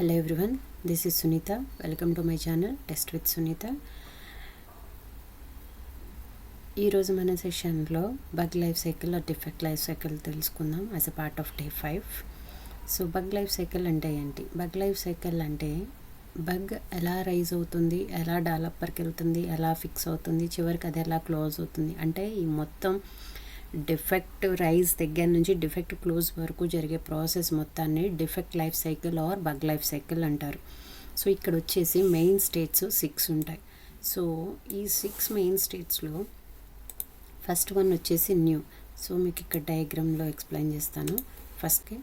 Hello everyone, this is Sunita. Welcome to my channel Test with Sunita. ఈరోజు మన సెషన్లో bug life cycle defect life cycle తెలుసుకుందాం as a part of day 5. So bug life cycle అంటే ఏంటి? Bug life cycle అంటే bug ఎలా rise అవుతుంది, ఎలా డెవలపర్కి వెళ్తుంది, ఎలా ఫిక్స్ అవుతుంది, చివరికి అది ఎలా క్లోజ్ అవుతుంది, అంటే ఈ మొత్తం డిఫెక్ట్ రైజ్ దగ్గర నుంచి డిఫెక్ట్ క్లోజ్ వరకు జరిగే ప్రాసెస్ మొత్తాన్ని defect life cycle or bug life cycle అంటారు. సో ఇక్కడ వచ్చేసి మెయిన్ స్టేట్స్ 6 ఉంటాయి. సో ఈ 6 మెయిన్ స్టేట్స్లో ఫస్ట్ వన్ వచ్చేసి న్యూ. సో మీకు ఇక్కడ డయాగ్రామ్లో ఎక్స్ప్లెయిన్ చేస్తాను ఫస్ట్కి.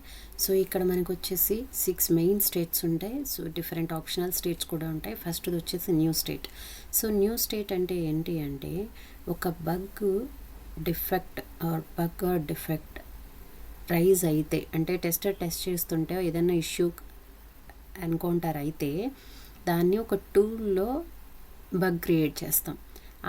సో ఇక్కడ మనకు వచ్చేసి 6 మెయిన్ స్టేట్స్ ఉంటాయి. సో డిఫరెంట్ ఆప్షనల్ స్టేట్స్ కూడా ఉంటాయి. ఫస్ట్ది వచ్చేసి new state. So new state అంటే ఏంటి అంటే ఒక బగ్ డిఫెక్ట్ రైజ్ అయితే, అంటే టెస్ట్ చేస్తుంటే ఏదైనా ఇష్యూ ఎన్కౌంటర్ అయితే దాన్ని ఒక టూల్లో బగ్ క్రియేట్ చేస్తాం.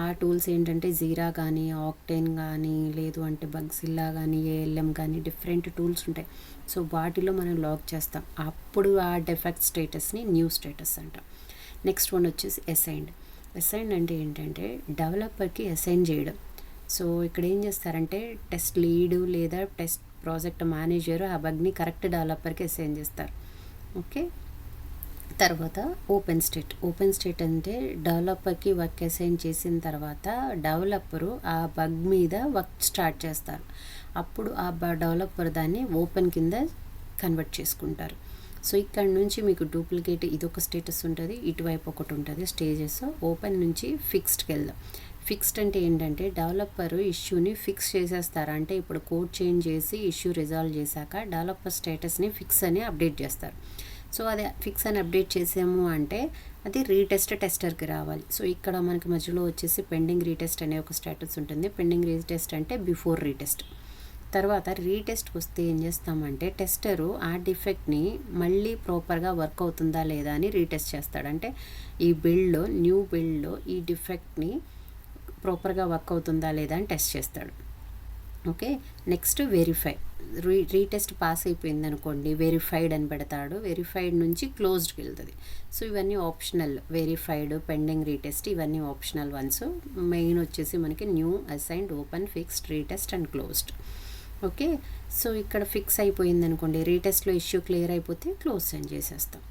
ఆ టూల్స్ ఏంటంటే జీరా కానీ, ఆక్టేన్ కానీ, లేదు అంటే బగ్జిల్లా కానీ, ఏఎల్ఎం కానీ, డిఫరెంట్ టూల్స్ ఉంటాయి. సో వాటిలో మనం లాక్ చేస్తాం. అప్పుడు ఆ డిఫెక్ట్ స్టేటస్ని న్యూ స్టేటస్ అంటాం. నెక్స్ట్ వన్ వచ్చేసి అసైన్డ్ అంటే ఏంటంటే డెవలపర్కి అసైన్ చేయడం. సో ఇక్కడ ఏం చేస్తారంటే టెస్ట్ లీడ్ లేదా టెస్ట్ ప్రాజెక్ట్ మేనేజర్ ఆ బగ్ని కరెక్ట్ డెవలపర్కి అసైన్ చేస్తారు. ఓకే, తర్వాత ఓపెన్ స్టేట్ అంటే డెవలపర్కి వర్క్ అసైన్ చేసిన తర్వాత డెవలపరు ఆ బగ్ మీద వర్క్ స్టార్ట్ చేస్తారు. అప్పుడు ఆ డెవలపర్ దాన్ని ఓపెన్ కింద కన్వర్ట్ చేసుకుంటారు. సో ఇక్కడ నుంచి మీకు డూప్లికేట్ ఇదొక స్టేటస్ ఉంటుంది, ఇటువైపు ఒకటి ఉంటుంది స్టేజెస్. ఓపెన్ నుంచి ఫిక్స్డ్కి వెళ్దాం. ఫిక్స్డ్ అంటే ఏంటంటే డెవలపర్ ఇష్యూని ఫిక్స్ చేసేస్తారు. అంటే ఇప్పుడు కోడ్ చేంజ్ చేసి ఇష్యూ రిజాల్వ్ చేశాక డెవలపర్ స్టేటస్ని ఫిక్స్ అని అప్డేట్ చేస్తారు. సో అది ఫిక్స్ అని అప్డేట్ చేసాము అంటే అది టెస్టర్కి రావాలి. సో ఇక్కడ మనకి మధ్యలో వచ్చేసి పెండింగ్ రీటెస్ట్ అనే ఒక స్టేటస్ ఉంటుంది. పెండింగ్ రీటెస్ట్ అంటే బిఫోర్ రీటెస్ట్. తర్వాత రీటెస్ట్కి వస్తే ఏం చేస్తామంటే టెస్టరు ఆ డిఫెక్ట్ని మళ్ళీ ప్రాపర్గా వర్క్ అవుతుందా లేదా అని రీటెస్ట్ చేస్తాడు. అంటే ఈ న్యూ బిల్డ్లో ఈ డిఫెక్ట్ని ప్రాపర్గా వర్క్ అవుతుందా లేదా అని టెస్ట్ చేస్తాడు. Okay, next verify. Retest pass అయిపోయింది అనుకోండి, వెరిఫైడ్ అని పెడతాడు. వెరిఫైడ్ నుంచి క్లోజ్డ్కి వెళ్తుంది. సో ఇవన్నీ ఆప్షనల్. వెరిఫైడ్, పెండింగ్ రీటెస్ట్ ఇవన్నీ ఆప్షనల్ వన్స్. మెయిన్ వచ్చేసి మనకి new, assigned, open, fixed, retest and closed. Okay, so ఇక్కడ ఫిక్స్ అయిపోయింది అనుకోండి, రీటెస్ట్లో ఇష్యూ క్లియర్ అయిపోతే క్లోజ్ సెండ్ చేసేస్తాం.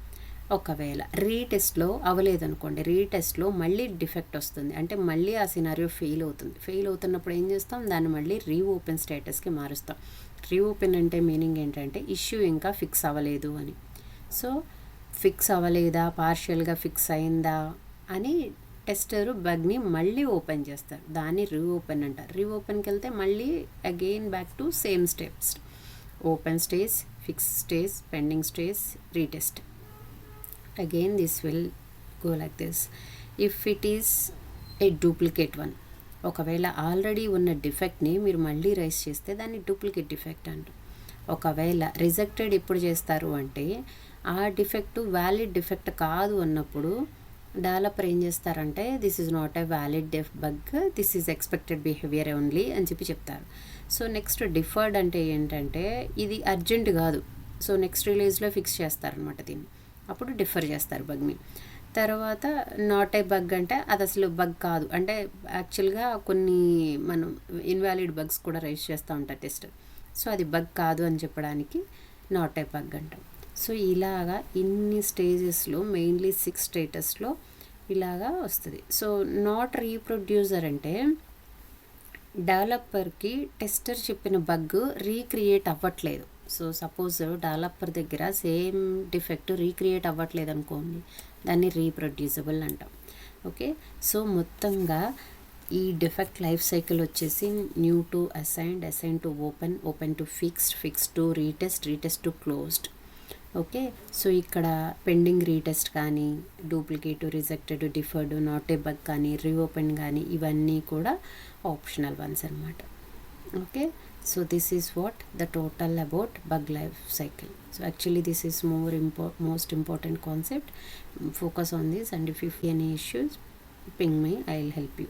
ఒకవేళ రీటెస్ట్లో అవ్వలేదనుకోండి, రీటెస్ట్లో మళ్ళీ డిఫెక్ట్ వస్తుంది, అంటే మళ్ళీ ఆ సినారియో ఫెయిల్ అవుతున్నప్పుడు ఏం చేస్తాం, దాన్ని మళ్ళీ రీఓపెన్ స్టేటస్కి మారుస్తాం. రీఓపెన్ అంటే మీనింగ్ ఏంటంటే ఇష్యూ ఇంకా ఫిక్స్ అవ్వలేదు అని. సో ఫిక్స్ అవ్వలేదా, పార్షియల్గా ఫిక్స్ అయిందా అని టెస్టరు బగ్ని మళ్ళీ ఓపెన్ చేస్తారు. దాన్ని రీఓపెన్ అంటారు. రీఓపెన్కి వెళ్తే మళ్ళీ again back to same steps. Open stage, fix stage, pending stage, retest. Again this will go like this. If it is a duplicate one, ఒకవేళ ఆల్రెడీ ఉన్న డిఫెక్ట్ని మీరు మళ్ళీ రైజ్ చేస్తే దాన్ని డూప్లికేట్ డిఫెక్ట్ అంటారు. ఒకవేళ రిజెక్టెడ్ ఎప్పుడు చేస్తారు అంటే ఆ డిఫెక్ట్ వ్యాలిడ్ డిఫెక్ట్ కాదు అన్నప్పుడు డెవలపర్ ఏం చేస్తారంటే this is not a valid bug, this is expected behaviour only అని చెప్తారు. సో నెక్స్ట్ డిఫర్డ్ అంటే ఏంటంటే ఇది అర్జెంట్ కాదు, సో నెక్స్ట్ రిలీజ్లో ఫిక్స్ చేస్తారనమాట దీన్ని. అప్పుడు డిఫర్ చేస్తారు బగ్ని. తర్వాత నాట్ ఏ బగ్ అంటే అది అసలు బగ్ కాదు, అంటే యాక్చువల్గా కొన్ని మనం ఇన్వాలిడ్ బగ్స్ కూడా రైజ్ చేస్తూ ఉంటారు టెస్ట్. సో అది బగ్ కాదు అని చెప్పడానికి నాట్ ఏ బగ్ అంటాం. సో ఇలాగా ఇన్ని స్టేజెస్లో మెయిన్లీ 6 స్టేటస్లో ఇలాగా వస్తుంది. సో నాట్ రీప్రొడ్యూసర్ అంటే డెవలపర్కి టెస్టర్ చెప్పిన బగ్ రీక్రియేట్ అవ్వట్లేదు. సో సపోజ్ డెవలపర్ దగ్గర సేమ్ డిఫెక్ట్ రీక్రియేట్ అవ్వట్లేదు అనుకోండి, దాన్ని రీప్రొడ్యూసబుల్ అంటాం. ఓకే, సో మొత్తంగా ఈ డిఫెక్ట్ లైఫ్ సైకిల్ వచ్చేసి new to assigned, assign to open, open to fixed, fixed to retest, retest to closed. Okay, so ఇక్కడ పెండింగ్ రీటెస్ట్ కానీ, duplicate, rejected, deferred, not a bug కానీ, రీఓపెన్ కానీ ఇవన్నీ కూడా optional once అనమాట. Okay, so this is what the total about bug life cycle. So actually this is most important concept. Focus on this, and if you have any issues ping me, I'll help you.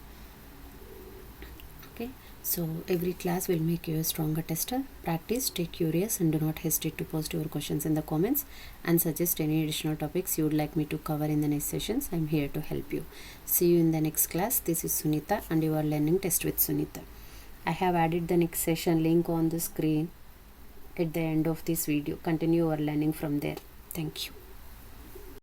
Okay, So every class will make you a stronger tester. Practice, stay curious, and do not hesitate to post your questions in the comments and suggest any additional topics you would like me to cover in the next sessions. I'm here to help you. See you in the next class. This is Sunita and you are learning Test with Sunita. I have added the next session link on the screen at the end of this video. Continue your learning from there. Thank you.